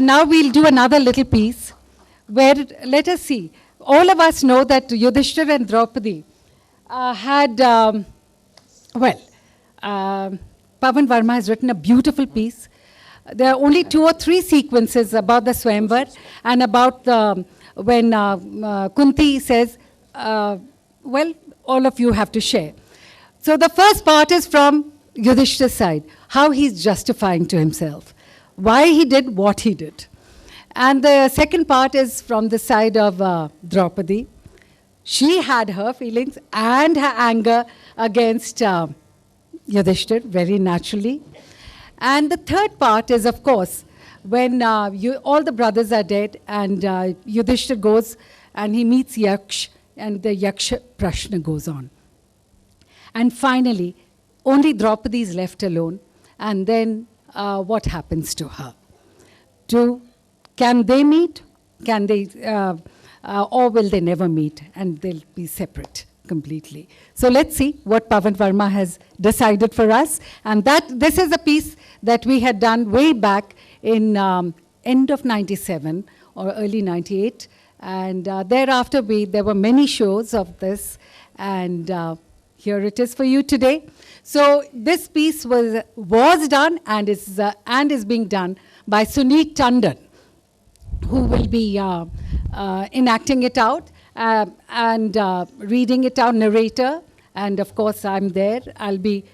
Now we'll do another little piece where, let us see, all of us know that Yudhishthir and Draupadi had, Pavan Varma has written a beautiful piece. There are only 2 or 3 sequences about the Swayamvar and about when Kunti says, all of you have to share. So the first part is from Yudhishthir's side, how he's justifying to himself, why he did what he did. And the second part is from the side of Draupadi. She had her feelings and her anger against Yudhishthir, very naturally. And the third part is, of course, when all the brothers are dead and Yudhishthir goes and he meets Yaksha, and the Yaksha Prashna goes on. And finally, only Draupadi is left alone, and then what happens to her? Can they meet? Can they, or will they never meet and they'll be separate completely? So let's see what Pavan Varma has decided for us. And this is a piece that we had done way back in end of 97 or early 98. And thereafter, there were many shows of this. And here it is for you today. So this piece was done and is being done by Sunit Tandon, who will be enacting it out and reading it out, narrator. And of course, I'm there. I'll be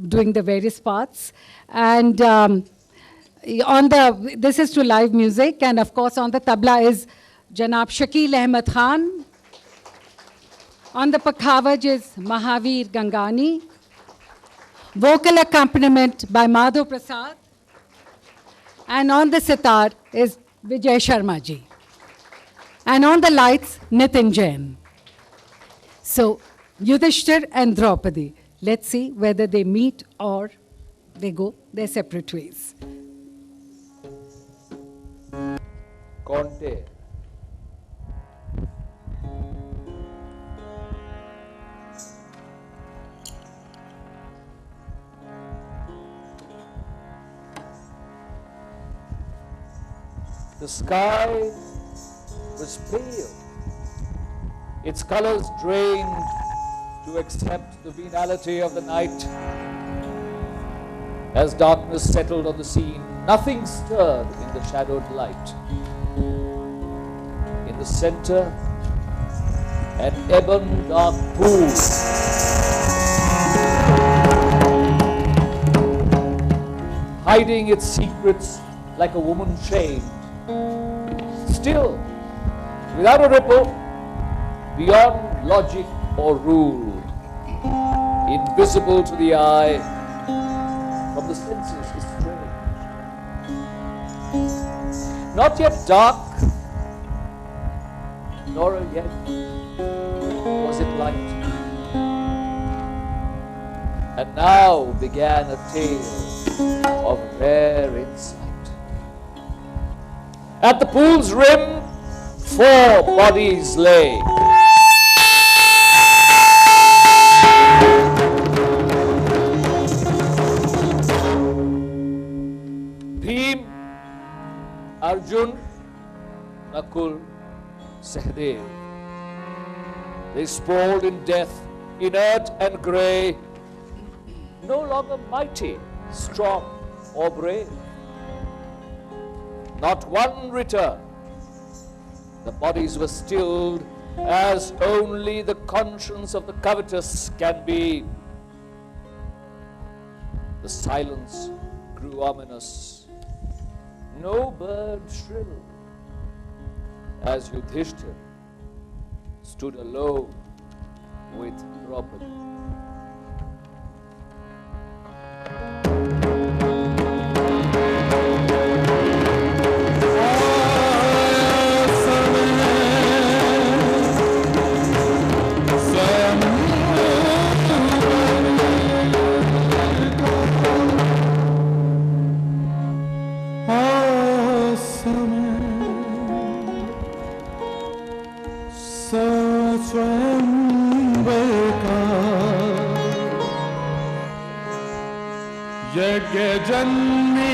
doing the various parts. And this is to live music. And of course, on the tabla is Janab Shakil Ahmed Khan. On the pakhavaj is Mahavir Gangani. Vocal accompaniment by Madhav Prasad. And on the sitar is Vijay Sharma ji. And on the lights, Nitin Jain. So, Yudhishthir and Draupadi. Let's see whether they meet or they go their separate ways. Kaunteya. The sky was pale, its colors drained to accept the venality of the night. As darkness settled on the scene, nothing stirred in the shadowed light. In the center, an ebon dark pool. Hiding its secrets like a woman chained. Still, without a ripple, beyond logic or rule, invisible to the eye, from the senses astray. Not yet dark, nor yet was it light. And now began a tale of rare insight. At the pool's rim, 4 bodies lay. Bhim, Arjun, Nakul, Sahdev. They sprawled in death, inert and grey, no longer mighty, strong or brave. Not one return. The bodies were stilled as only the conscience of the covetous can be. The silence grew ominous. No bird shrilled as Yudhishthir stood alone with Draupadi. यज्ञ जन्मी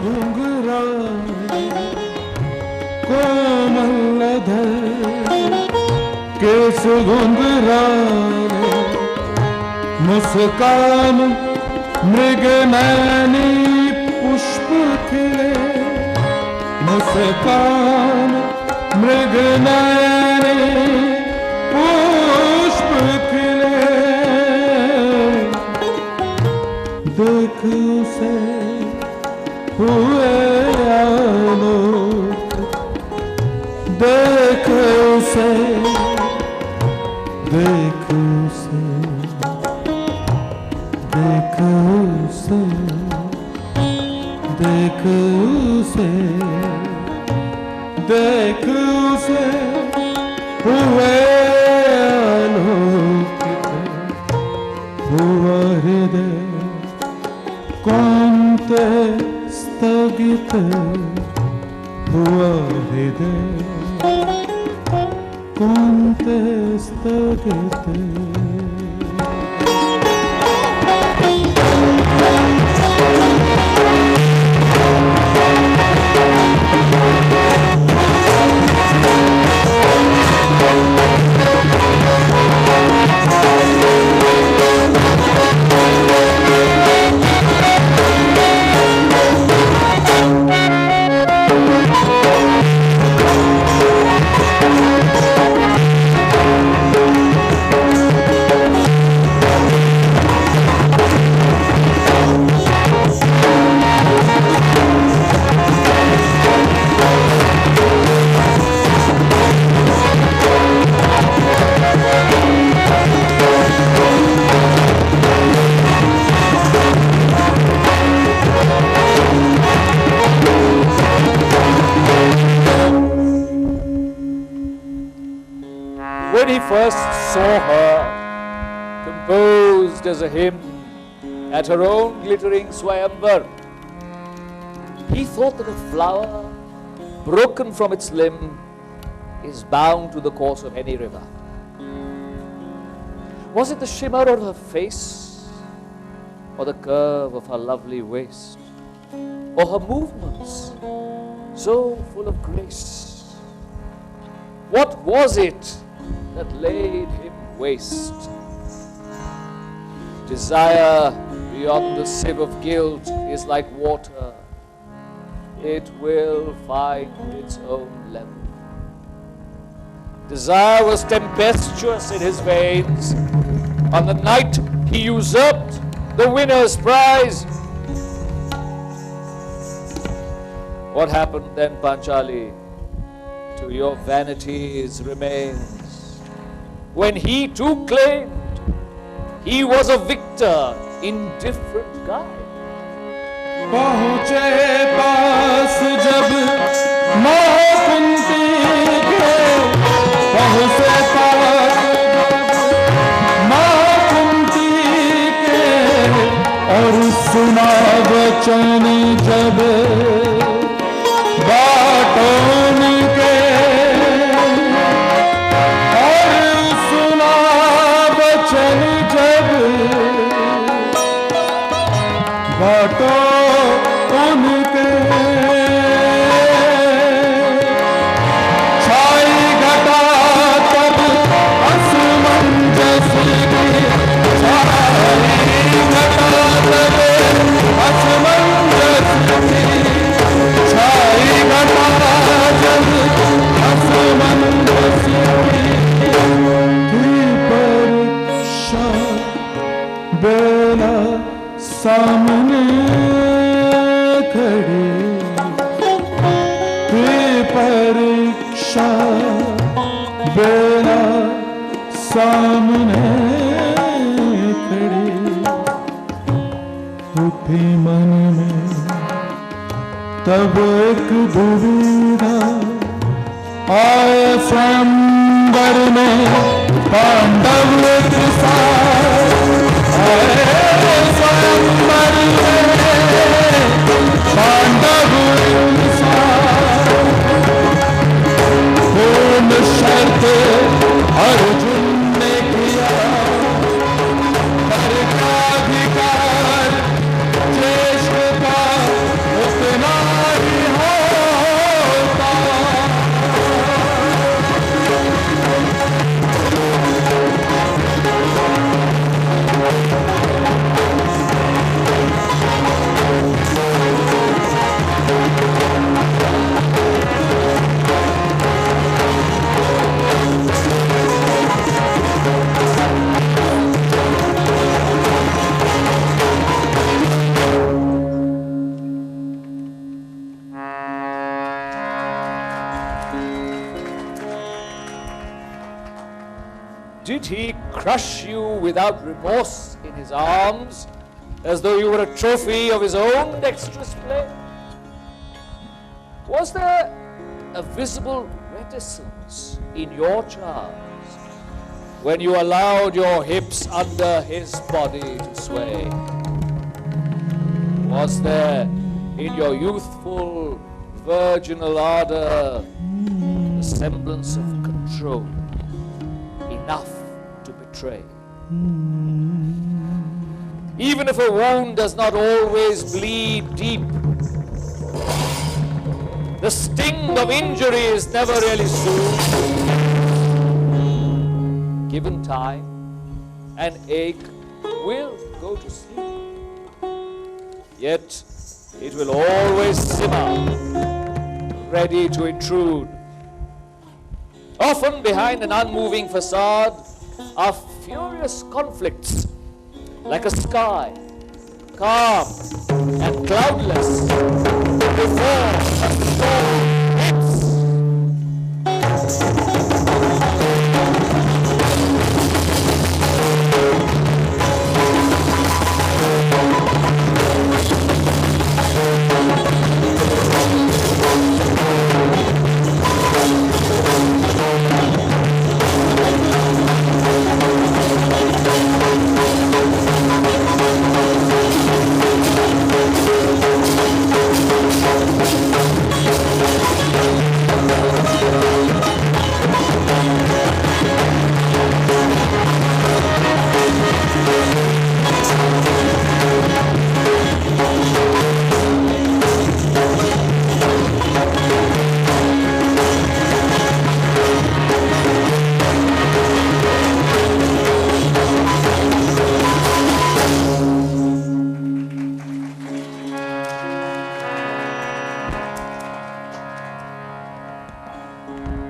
घुंघराले कोमल अधर case घुंघराले मुस्कान मृग नैनी पुष्प खिले मुस्कान मृग नैनी पुष्प खिले देख उसे हुए आलोक देख उसे देख उसे देख उसे देख उसे देख उसे हुए आलोकित हुआ हृदय कौन्ते स्थगित हुआ हृदय कौन्ते स्थगित When he first saw her, composed as a hymn at her own glittering swayamvar, he thought that a flower broken from its limb is bound to the course of any river. Was it the shimmer of her face, or the curve of her lovely waist, or her movements so full of grace? What was it that laid him waste? Desire beyond the sieve of guilt is like water. It will find its own level. Desire was tempestuous in his veins. On the night he usurped the winner's prize. What happened then, Panchali, to your vanity's remains, when he too claimed he was a victor in different guise? पहुँचे पास जब महाकुंती के पहुँचे पास महाकुंती के और सुना वचन जब बाटों के और सुना वचन जब बाटों उनके छाई घटा तब असमंजस की छाई घटा तब असमंजस की छाई घटा जब असमंजस की परीक्षा बेला सामने खड़ी परीक्षा बेला सामने खड़ी उठी मन में तब एक दुविधा आए स्वयंवर में पांडव के साथ आए स्वयंवर में पांडव के साथ पूर्ण शर्त अर्जुन ने किया पर का अधिकार ज्येष्ठ का उतना Did he crush you without remorse in his arms, as though you were a trophy of his own dexterous play? Was there a visible reticence in your charms when you allowed your hips under his body to sway? Was there in your youthful, virginal ardor the semblance of control enough to betray? Even if a wound does not always bleed deep, the sting of injury is never really soothed. Given time, an ache will go to sleep. Yet it will always simmer, ready to intrude. Often behind an unmoving facade are furious conflicts, like a sky, calm and cloudless, before a storm hits.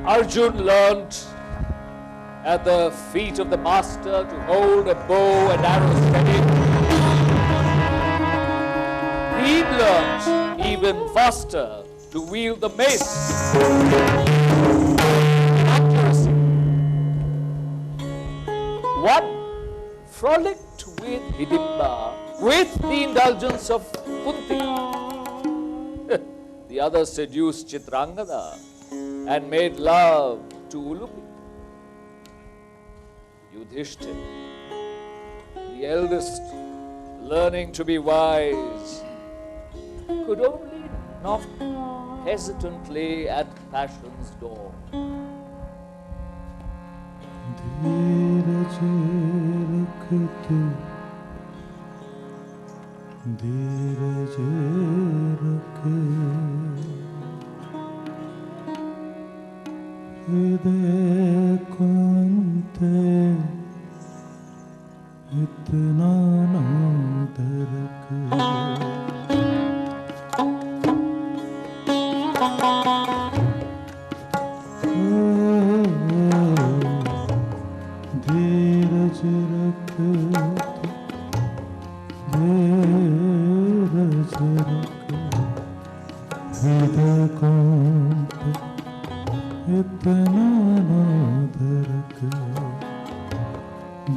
Arjun learnt at the feet of the master to hold a bow and arrow steady. He learnt even faster to wield the mace. Accuracy. One frolicked with Hidimba, with the indulgence of Kunti. The other seduced Chitrangada and made love to Ulupi. Yudhishthir, the eldest, learning to be wise, could only knock hesitantly at passion's door. इतना ना दरक धीरज रख धीरज रख हृदय कांत इतना ना दरक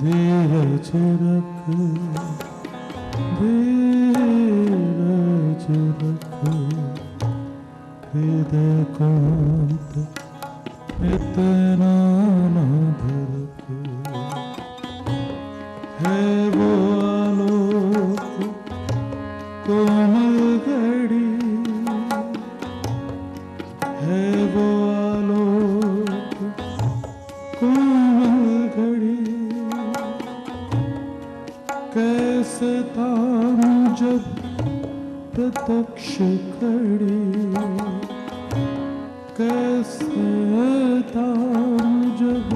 धीरज रख धीरज रख हृदय कांत इतना ना धरक है वो आलोक कोमल घड़ी है वो आलोक कोमल घड़ी कैसे थाम जब प्रत्यक्ष खड़ी कैसे थाम जब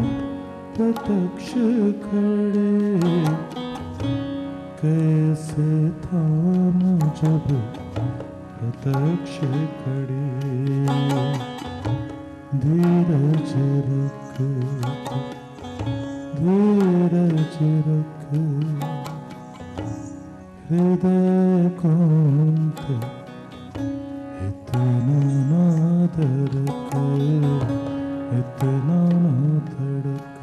प्रत्यक्ष खड़ी कैसे थाम जब प्रत्यक्ष खड़ी धीरज रख धीरज रख हृदय कांत इतना ना धड़क इतना ना धड़क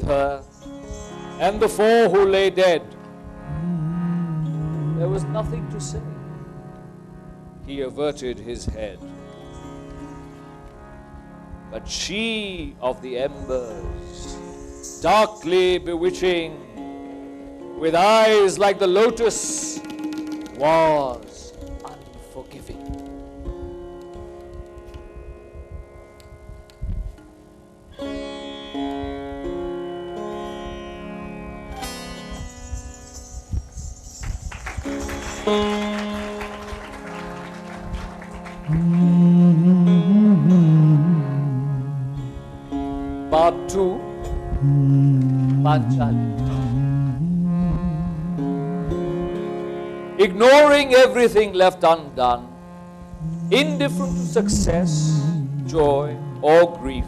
her, and the four who lay dead. There was nothing to say. He averted his head. But she of the embers, darkly bewitching, with eyes like the lotus, was unforgiving. Part 2, Panchali. Ignoring everything left undone, indifferent to success, joy, or grief,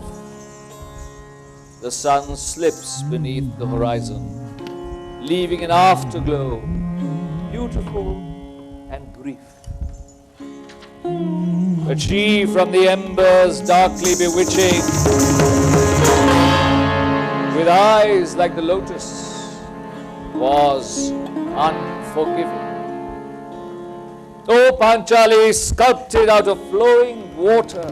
the sun slips beneath the horizon, leaving an afterglow, beautiful and brief. But she from the embers darkly bewitching, with eyes like the lotus, was unforgiving. O Panchali, sculpted out of flowing water,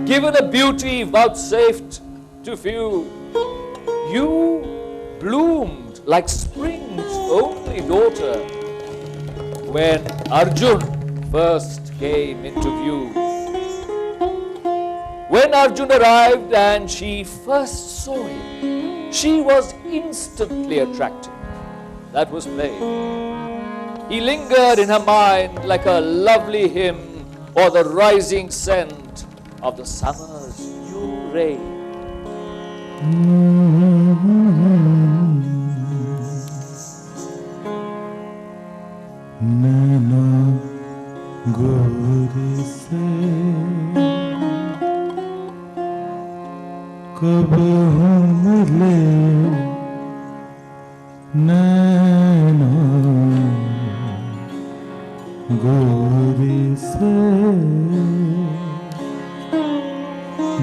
given a beauty vouchsafed to few, you bloomed like spring's only daughter when Arjun first came into view. When Arjun arrived and she first saw him, she was instantly attracted. That was plain. He lingered in her mind like a lovely hymn or the rising scent of the summer's new rain. नैना गोरी से कब हम मिले, नैना गोरी से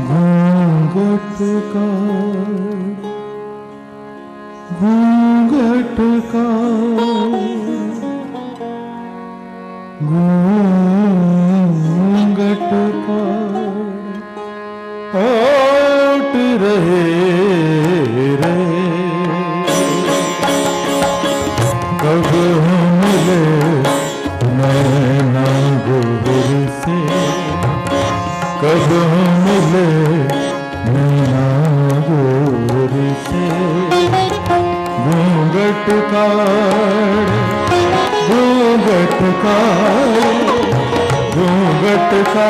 घूंघट का घूंघट का घूंघट का होठ रहे रे, कब हम मिले नैना गोरी से, कब हम मिले नैना गोरी से, घूंघट का घूंघट का घूंघट का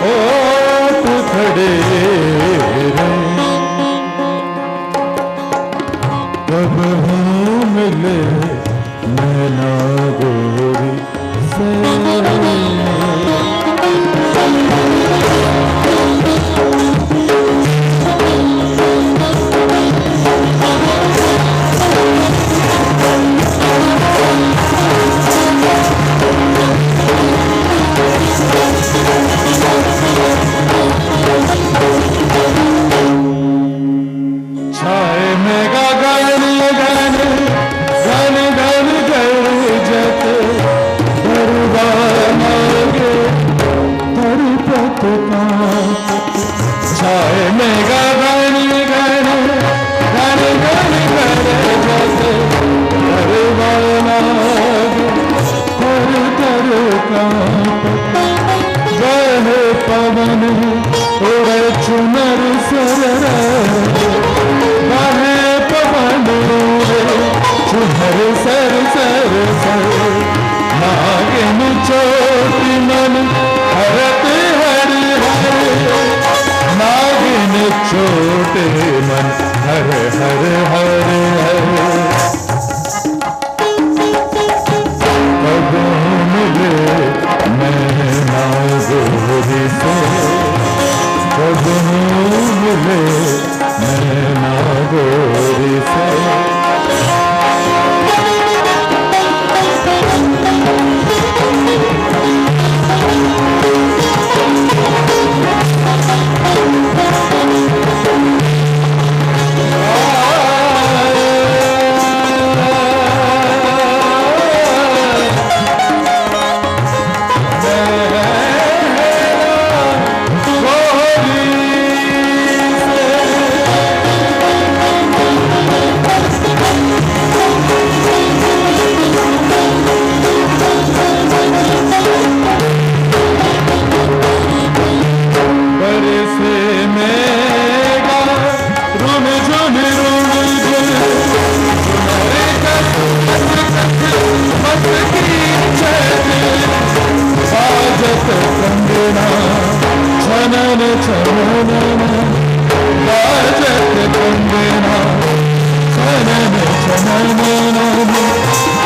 होठ खड़े रे, कब हम मिले नैना गोरी से। पवन उड़े चुनर सर, बाहे पवन उड़े चुनर सर सर सर, नागिन चोटी मन हरत हरि हर, नागिन चोटे मन हर हर हर हर, कब मिले नैना गोरी से, कब मिले नैना गोरी से।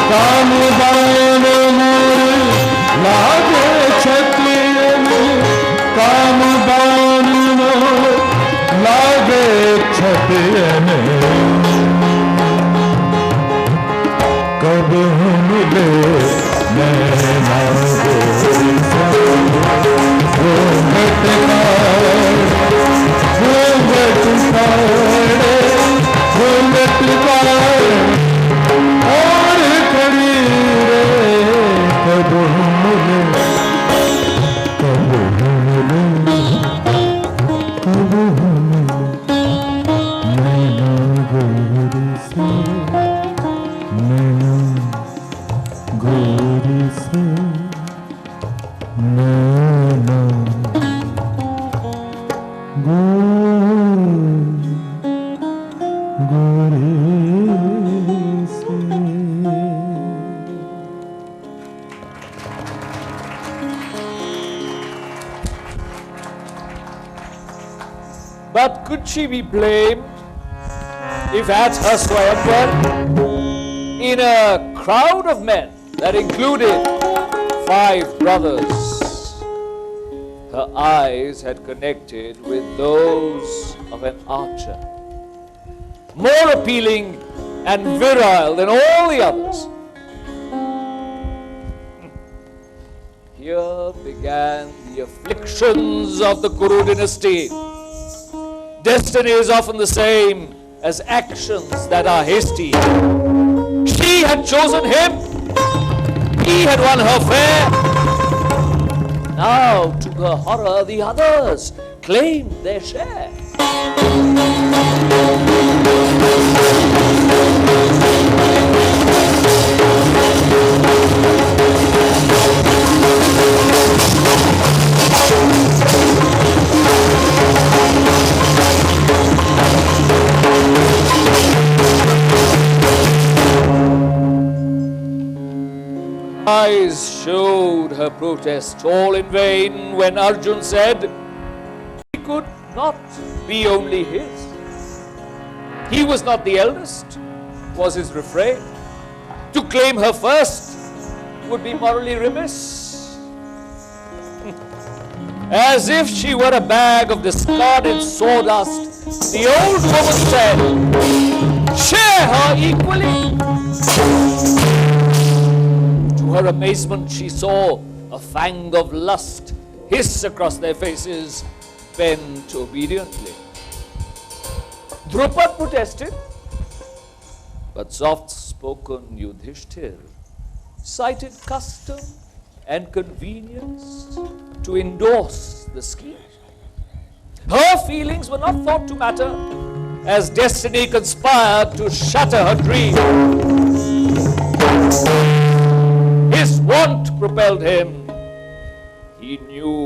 काम बाण मोर लागे क्षत्रियन काम बाण मोर लागे क्षत्रियन कब मिले नैना गोरी से घूंघट काढ़े घूंघट काढ़े घूंघट काढ़े और खड़ी रे कब मिले कब मिले कब मिले नैना गोरी से नैना गोरी से नैना गोरी से। But could she be blamed if at her Swayamvar, in a crowd of men that included 5 brothers, her eyes had connected with those of an archer, more appealing and virile than all the others? Here began the afflictions of the Kuru dynasty. Destiny is often the same as actions that are hasty. She had chosen him. He had won her fair. Now, to her horror, the others claimed their share. Eyes showed her protest all in vain when Arjun said he could not be only his. He was not the eldest, was his refrain. To claim her first would be morally remiss. As if she were a bag of discarded sawdust, the old woman said, "Share her equally." To her amazement, she saw a fang of lust hiss across their faces, bent obediently. Draupadi protested, but soft-spoken Yudhishthir cited custom and convenience to endorse the scheme. Her feelings were not thought to matter, as destiny conspired to shatter her dream. His want propelled him. He knew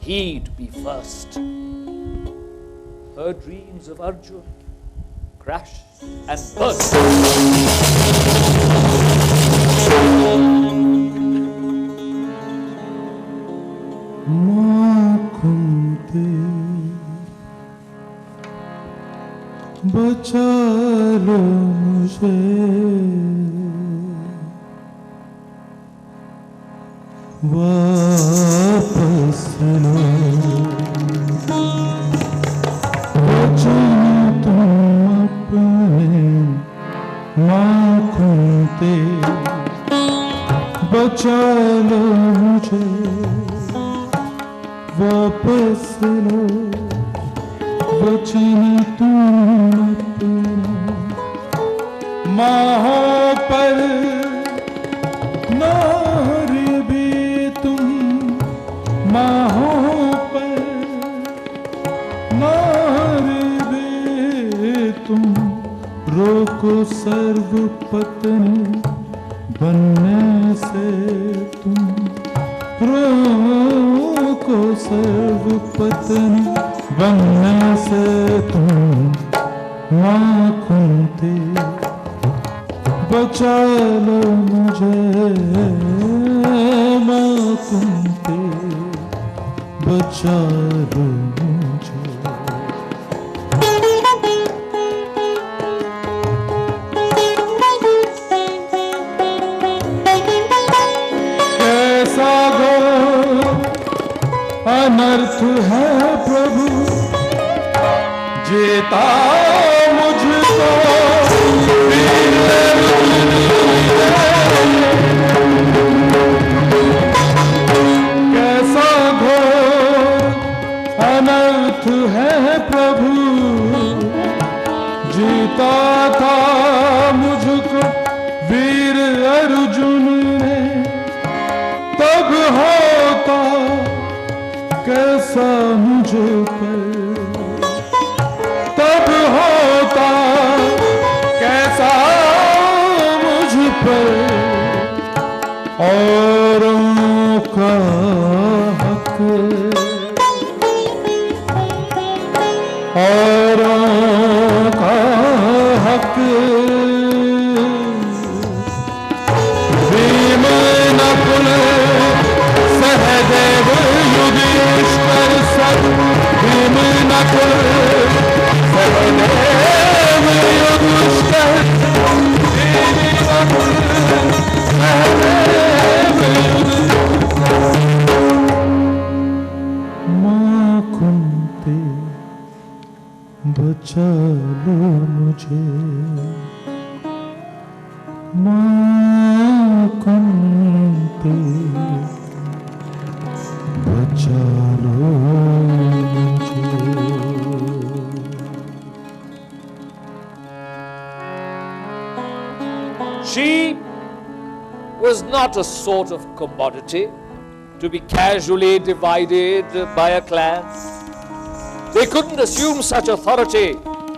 he'd be first. Her dreams of Arjun crashed and burst. बचा लो मुझे वापस लो वचन तुम अपने माँ कुंते बचा लो मुझे वापस लो वचन तुम अपना माँ पर नारी भी तुम माँ पर नारी भी तुम रोको सर्वपत्नी बनने से तुम रोको सर्वपत्नी बनने से तुम माँ कुंती बचा लो मुझे माँ कुंती बचा लो मुझे अनर्थ है प्रभु जेता मुझको कैसा घोर अनर्थ है प्रभु जीता था मुझको वीर अर्जुन ने तब होता कैसा मुझ पर तब होता कैसा मुझ पर औरों का हक औरों का हक भीम नकुल सहदेव युधिष्ठिर सब भीम नकुल सहदेव युधिष्ठिर भीम नकुल सहदेव मां कुंती बचा लो मुझे मां कुंती बचा लो मुझे। She was not a sort of commodity to be casually divided by a clan. They couldn't assume such authority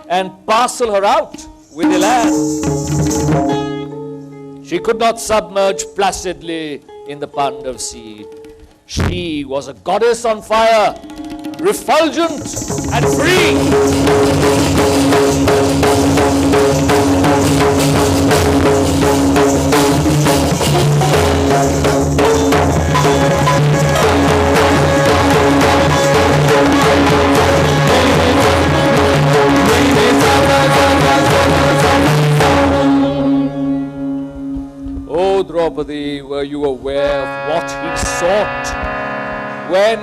and parcel her out with elan. She could not submerge placidly in the Pandav sea. She was a goddess on fire, refulgent and free. Oh, Draupadi, were you aware of what he sought when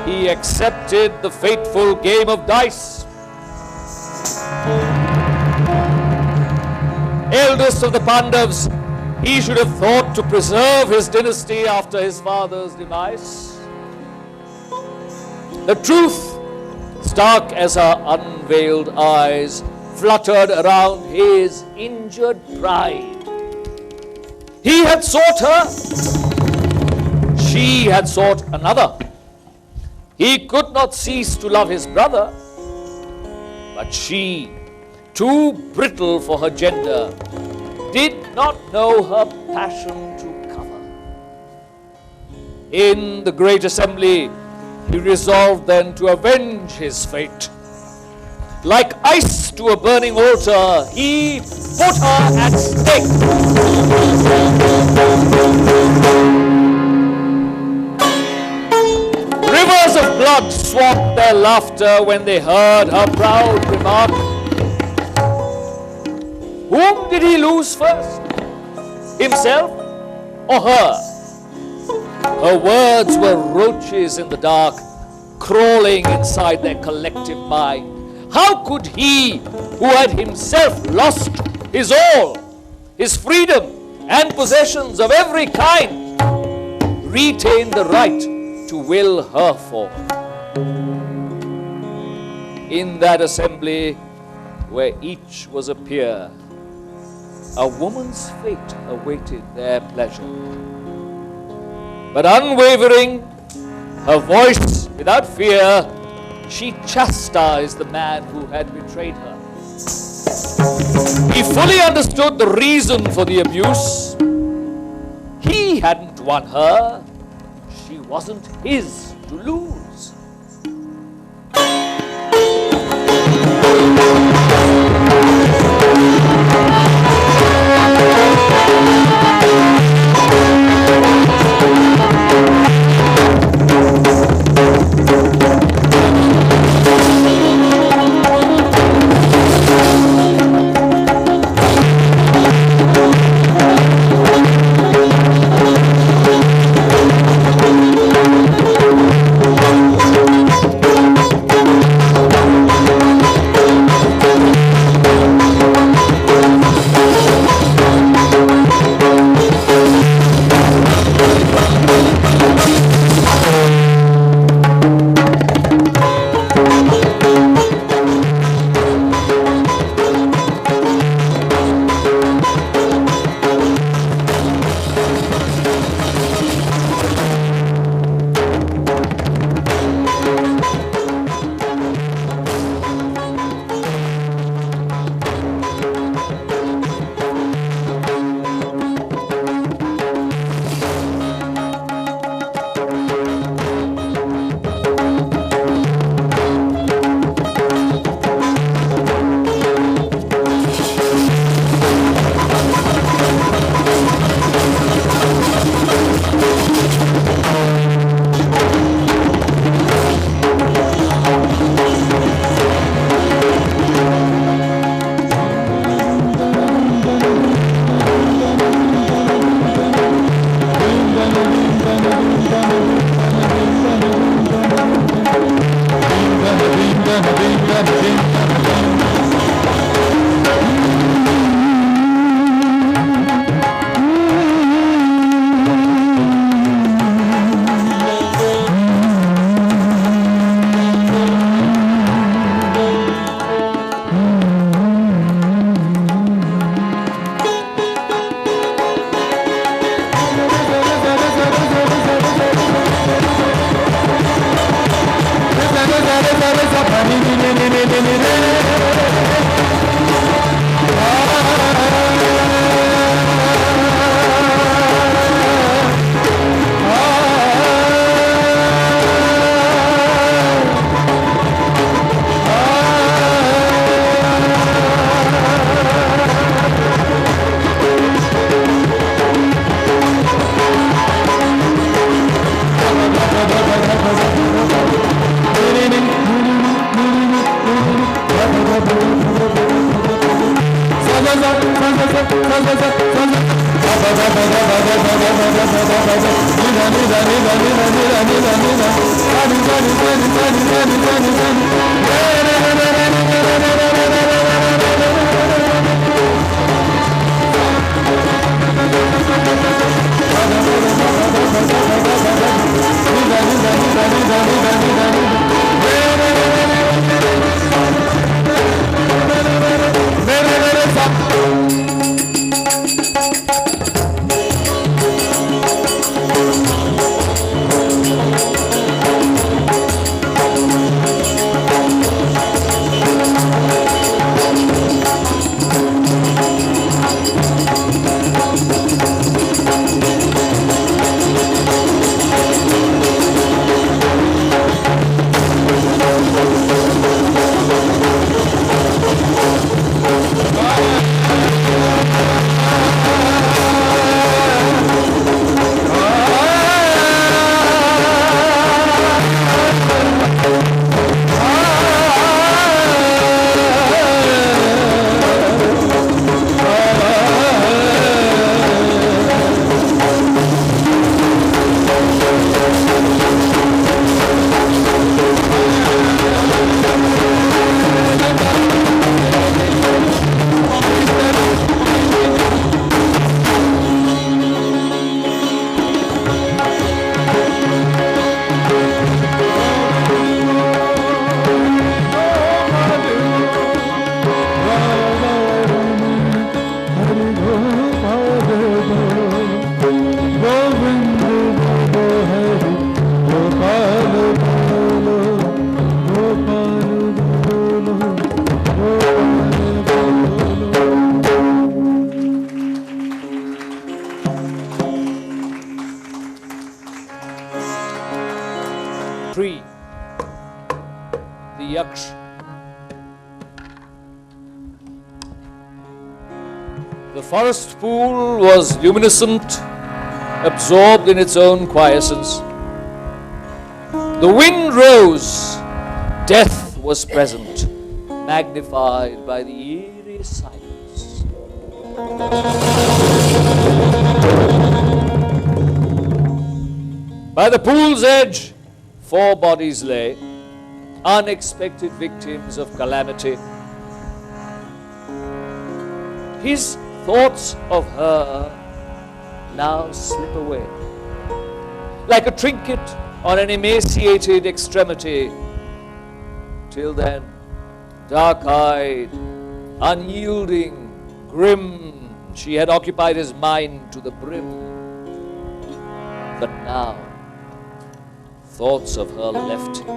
he accepted the fateful game of dice? Eldest of the Pandavs, he should have thought to preserve his dynasty after his father's demise. The truth, stark as her unveiled eyes, fluttered around his injured pride. He had sought her, she had sought another. He could not cease to love his brother, but she, too brittle for her gender, did not know her passion to cover. In the great assembly, he resolved then to avenge his fate. Like ice to a burning altar, he put her at stake. Rivers of blood swamped their laughter when they heard her proud remark. Whom did he lose first? Himself or her? Her words were roaches in the dark, crawling inside their collective mind. How could he, who had himself lost his all, his freedom and possessions of every kind, retain the right to will her forth? In that assembly, where each was a peer, a woman's fate awaited their pleasure. But unwavering, her voice without fear, she chastised the man who had betrayed her. He fully understood the reason for the abuse. He hadn't won her. She wasn't his to lose. Tree, the Yaksha. The forest pool was luminescent, absorbed in its own quiescence. The wind rose, death was present, magnified by the eerie silence. By the pool's edge, 4 bodies lay, unexpected victims of calamity. His thoughts of her now slip away, like a trinket on an emaciated extremity. Till then, dark-eyed, unyielding, grim, she had occupied his mind to the brim. But now, thoughts of her left him,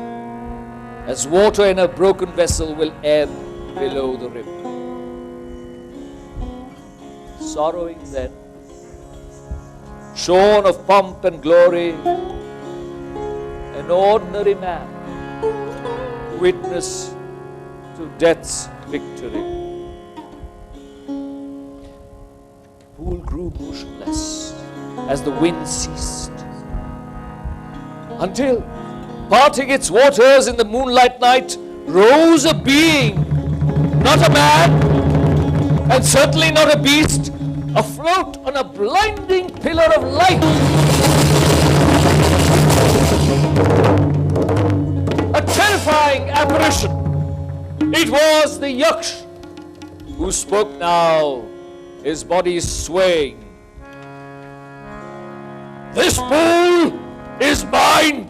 as water in a broken vessel will ebb below the rim. Sorrowing then, shorn of pomp and glory, an ordinary man, witness to death's victory. The pool grew motionless as the wind ceased, until, parting its waters in the moonlight night, rose a being, not a man, and certainly not a beast, afloat on a blinding pillar of light. A terrifying apparition. It was the Yaksha, who spoke now, his body swaying. This pool is mine.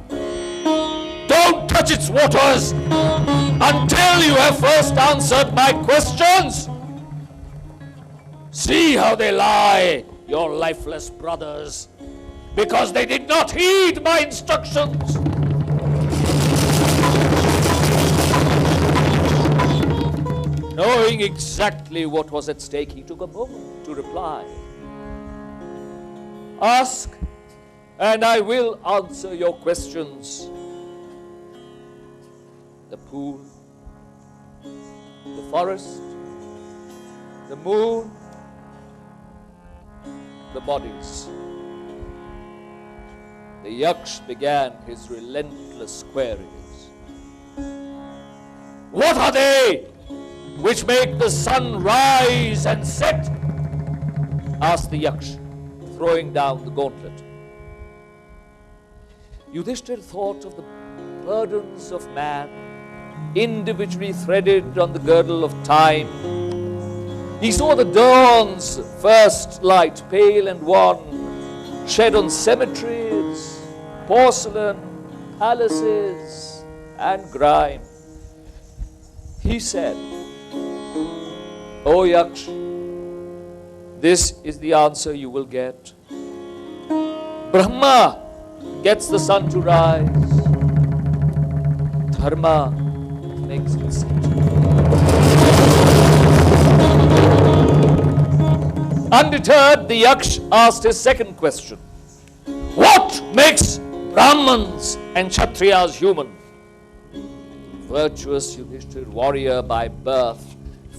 Don't touch its waters until you have first answered my questions. See how they lie, your lifeless brothers, because they did not heed my instructions. Knowing exactly what was at stake, he took a moment to reply. Ask, and I will answer your questions. The pool, the forest, the moon, the bodies. The Yaksha began his relentless queries. What are they which make the sun rise and set? asked the Yaksha, throwing down the gauntlet. Yudhishthir thought of the burdens of man, individually threaded on the girdle of time. He saw the dawn's first light, pale and wan, shed on cemeteries, porcelain, palaces, and grime. He said, "O Yaksha, this is the answer you will get. Brahma gets the sun to rise. Dharma makes it set." Undeterred, the Yaksha asked his second question. What makes Brahmins and Kshatriyas human? Virtuous Yudhishthir, warrior by birth,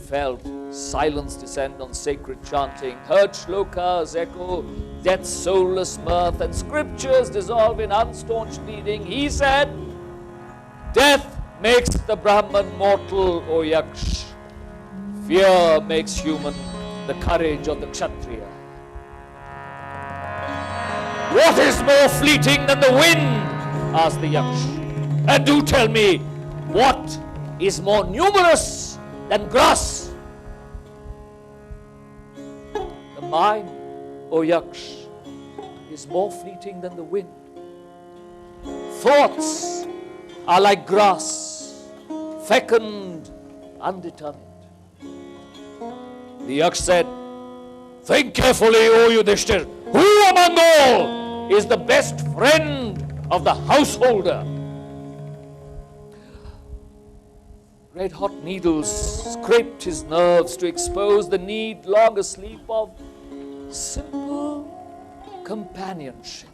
felt silence descend on sacred chanting, heard shlokas echo death's soulless mirth, and scriptures dissolve in unstaunch pleading. He said, "Death makes the Brahman mortal, O Yaksha. Fear makes human the courage of the Kshatriya." "What is more fleeting than the wind?" asked the Yaksha. "And do tell me, what is more numerous than grass?" "The mind, O Yaksha, is more fleeting than the wind. Thoughts are like grass, fecund, undetermined." The Yaksha said, "Think carefully, O Yudhishthir. Who among all is the best friend of the householder?" Red-hot needles scraped his nerves to expose the need long asleep of simple companionship.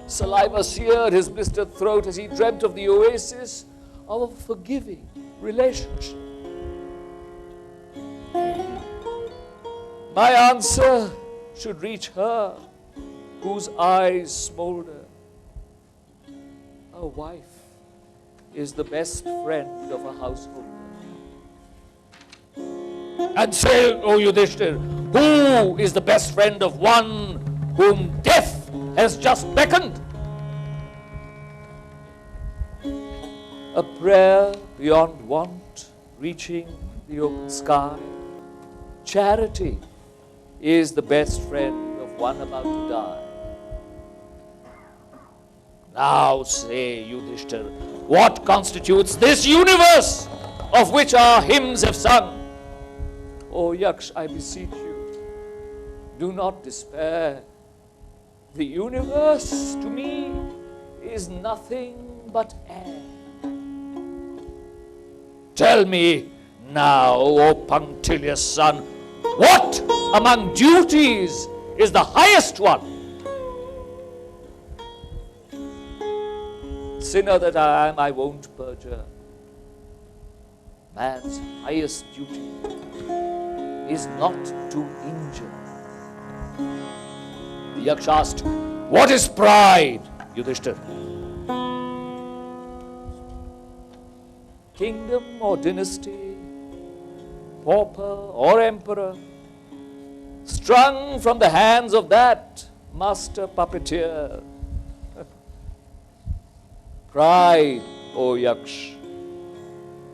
Saliva seared his blistered throat as he dreamt of the oasis of a forgiving relationship. My answer should reach her whose eyes smolder. A wife is the best friend of a householder. And say, O Yudhishthir, who is the best friend of one whom death has just beckoned? A prayer beyond want, reaching the open sky. Charity is the best friend of one about to die. Now say, Yudhishthir, what constitutes this universe of which our hymns have sung? O Yaksha, I beseech you, do not despair. The universe to me is nothing but air. Tell me now, O punctilious son, what among duties is the highest one? Sinner that I am, I won't perjure. Man's highest duty is not to injure. The Yaksha asked, what is pride, Yudhishthir? Kingdom or dynasty, pauper or emperor, strung from the hands of that master puppeteer. Pride, O Yaksha,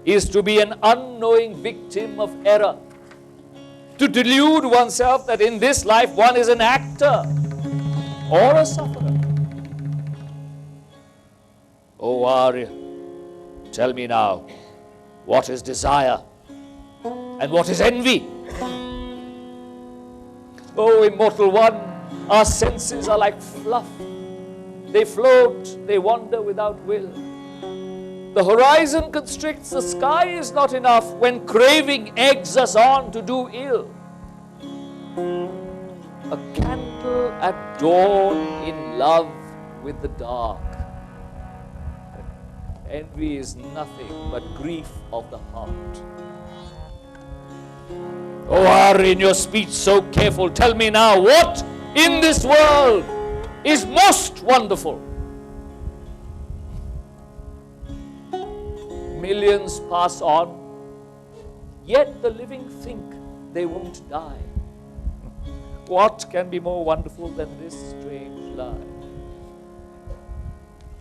is to be an unknowing victim of error, to delude oneself that in this life one is an actor or a sufferer. O Arya, tell me now, what is desire and what is envy? O immortal one, our senses are like fluff. They float, they wander without will. The horizon constricts, the sky is not enough when craving eggs us on to do ill. A candle at dawn in love with the dark. Envy is nothing but grief of the heart. O Arya, in your speech so careful, tell me now, what in this world is most wonderful? Millions pass on, yet the living think they won't die. what can be more wonderful than this strange lie?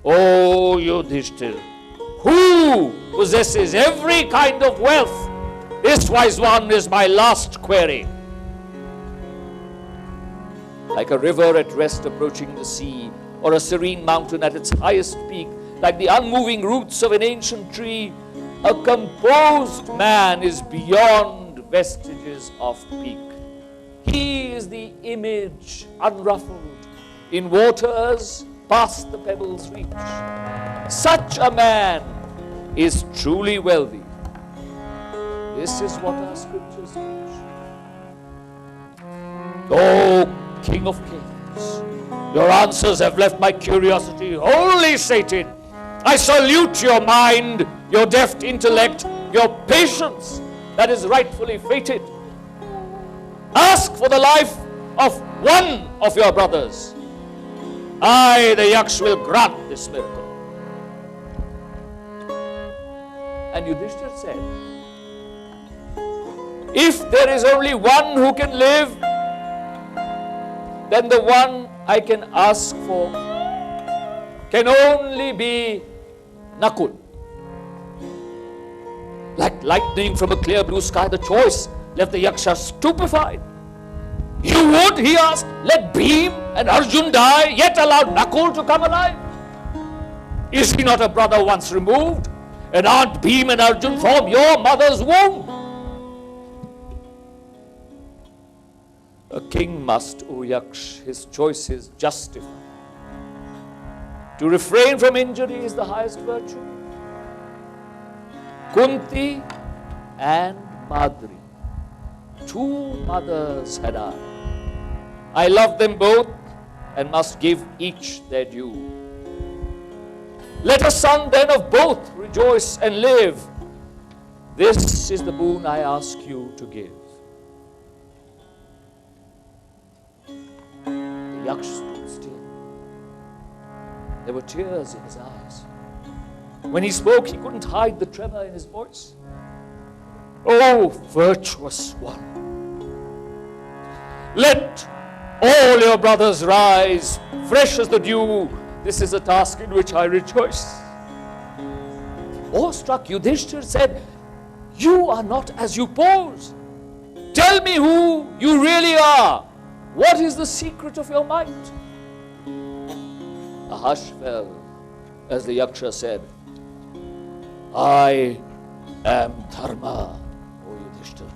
O Yudhishthir, who possesses every kind of wealth? This wise one is my last query. Like a river at rest approaching the sea, or a serene mountain at its highest peak, like the unmoving roots of an ancient tree, a composed man is beyond vestiges of pique. He is the image unruffled in waters past the pebble's reach. Such a man is truly wealthy. This is what our scriptures teach. O King of Kings, your answers have left my curiosity wholly sated. I salute your mind, your deft intellect, your patience that is rightfully fated. Ask for the life of one of your brothers. I, the Yaksha, will grant this miracle. And Yudhishthir said, if there is only one who can live, then the one I can ask for can only be Nakul. Like lightning from a clear blue sky, the choice left the Yaksha stupefied. You would, he asked, let Bhim and Arjun die, yet allow Nakul to come alive? Is he not a brother once removed? And aren't Bhim and Arjun from your mother's womb? A king must, O Yaksh, his choices justify. To refrain from injury is the highest virtue. Kunti and Madri, two mothers had I. I love them both and must give each their due. Let a son then of both rejoice and live. This is the boon I ask you to give. The Yaksha stood still. There were tears in his eyes. When he spoke, he couldn't hide the tremor in his voice. Oh, virtuous one, let all your brothers rise, fresh as the dew. This is a task in which I rejoice. Awestruck, Yudhishthir said, you are not as you pose. Tell me who you really are. What is the secret of your might? A hush fell as the Yaksha said, I am Dharma, O Yudhishthir.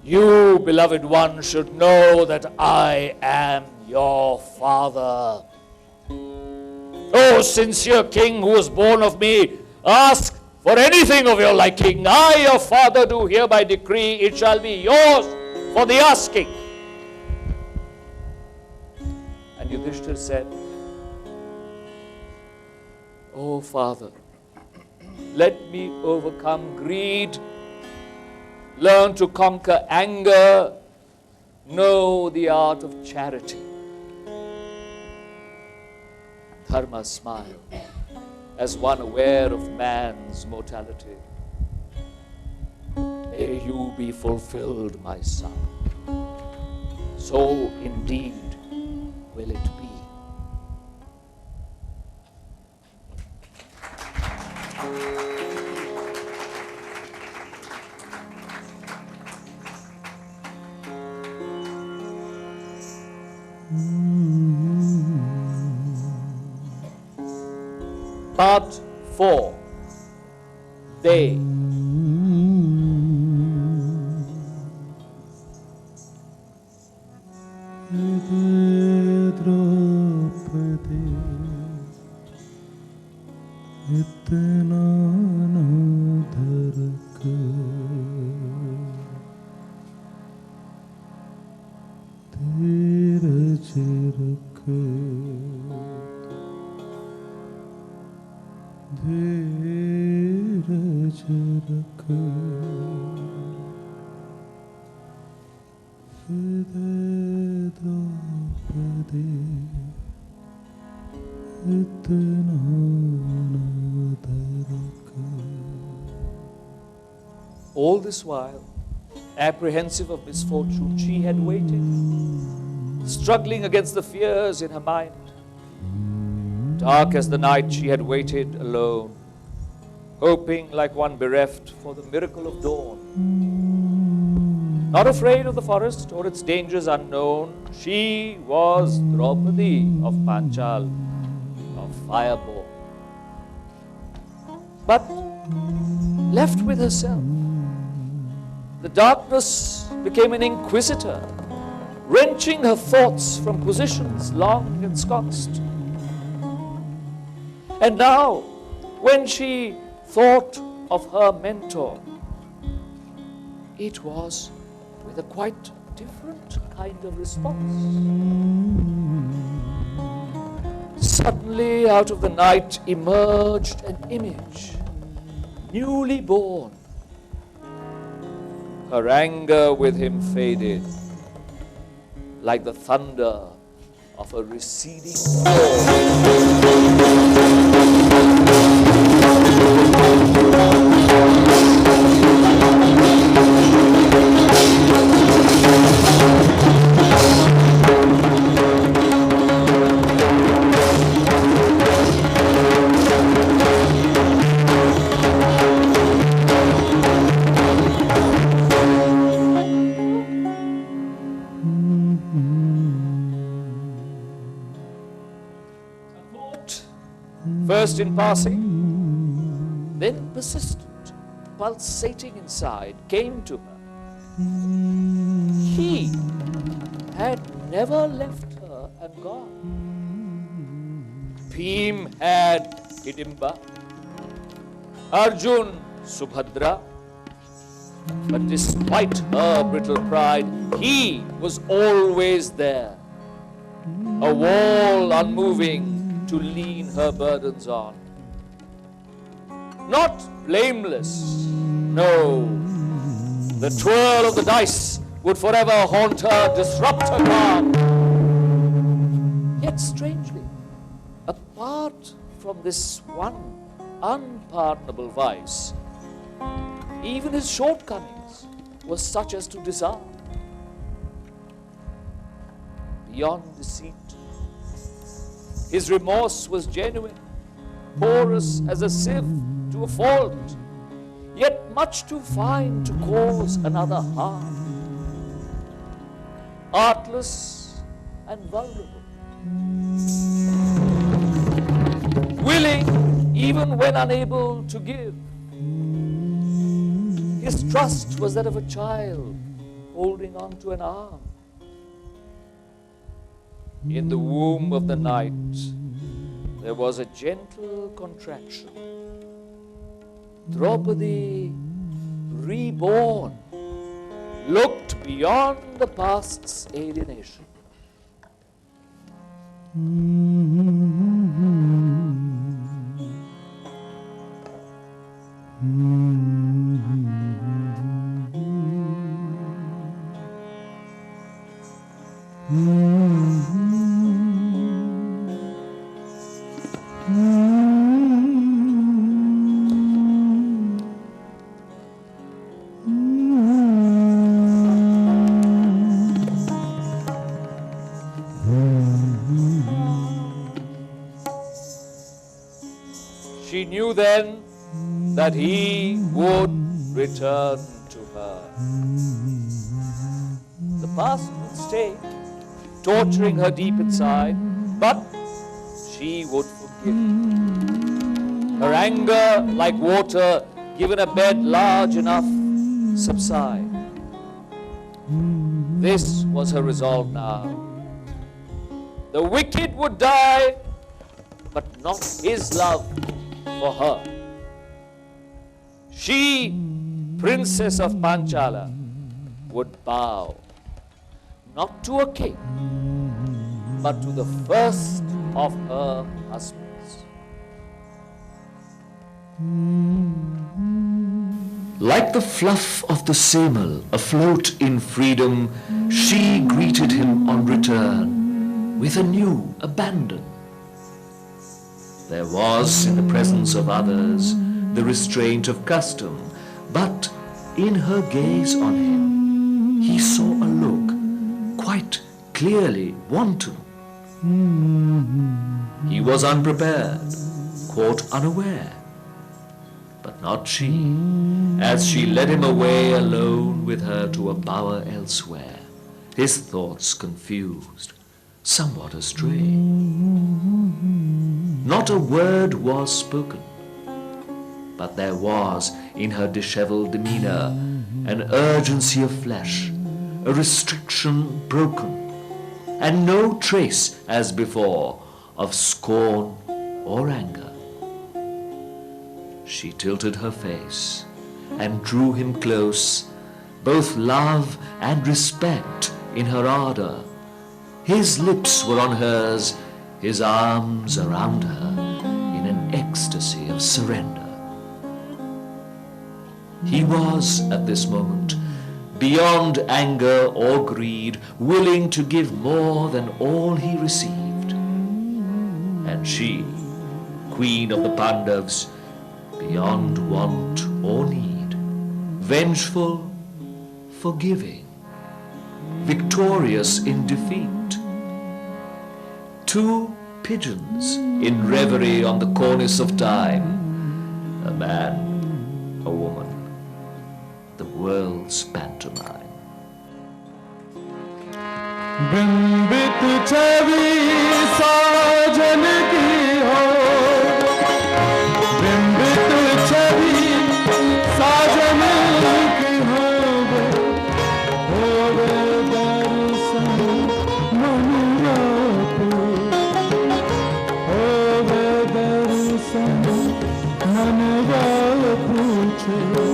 You, beloved one, should know that I am your father. O sincere king who was born of me, ask for anything of your liking. I, your father, do hereby decree it shall be yours for the asking. And Yudhishthir said, O father, let me overcome greed, learn to conquer anger, know the art of charity. Dharma smiled as one aware of man's mortality. May you be fulfilled, my son. So indeed will it be. Part 4. They. Draupadi, itna na dharak, dheeraj rakh, dheeraj rakh, Draupadi, itna na dharak. All this while, apprehensive of misfortune, she had waited. struggling against the fears in her mind. Dark as the night, she had waited alone, hoping like one bereft for the miracle of dawn. Not afraid of the forest or its dangers unknown, she was Draupadi of Panchal, of fireborn. But left with herself, the darkness became an inquisitor, wrenching her thoughts from positions long ensconced. And now, when she thought of her mentor, it was with a quite different kind of response. Suddenly, out of the night emerged an image, newly born. Her anger with him faded, like the thunder of a receding first in passing, then persistent, pulsating inside, came to her. He had never left her and gone. Bhim had Hidimba, Arjun Subhadra, but despite her brittle pride, he was always there, a wall unmoving to lean her burdens on. Not blameless, no. The twirl of the dice would forever haunt her, disrupt her calm. Yet strangely, apart from this one unpardonable vice, even his shortcomings were such as to disarm. Beyond deceit, his remorse was genuine, porous as a sieve to a fault, yet much too fine to cause another harm. Artless and vulnerable, willing even when unable to give. His trust was that of a child holding on to an arm. In the womb of the night, there was a gentle contraction. Draupadi, reborn, looked beyond the past's alienation. She knew then that he would return to her. The past would stay, torturing her deep inside, but she would forgive. Her anger, like water given a bed large enough, subside. This was her resolve now. The wicked would die, but not his love for her. She, princess of Panchala, would bow, not to a king, but to the first of her husbands. Like the fluff of the sable afloat in freedom, she greeted him on return with a new abandon. There was, in the presence of others, the restraint of custom, but in her gaze on him, he saw a look quite clearly wanton. He was unprepared, caught unaware. But not she, as she led him away alone with her to a bower elsewhere, his thoughts confused, somewhat astray. Not a word was spoken, but there was in her dishevelled demeanour an urgency of flesh, a restriction broken, and no trace, as before, of scorn or anger. She tilted her face and drew him close, both love and respect in her ardour. His lips were on hers, his arms around her in an ecstasy of surrender. He was, at this moment, beyond anger or greed, willing to give more than all he received. And she, queen of the Pandavs, beyond want or need, vengeful, forgiving, victorious in defeat. Two pigeons in reverie on the cornice of time, a man, a woman, the world's pantomime. बिंबित छवि साजन की हो, बिंबित छवि साजन की हो दर्शन मनुआ हो दर्शन मनवा पूछे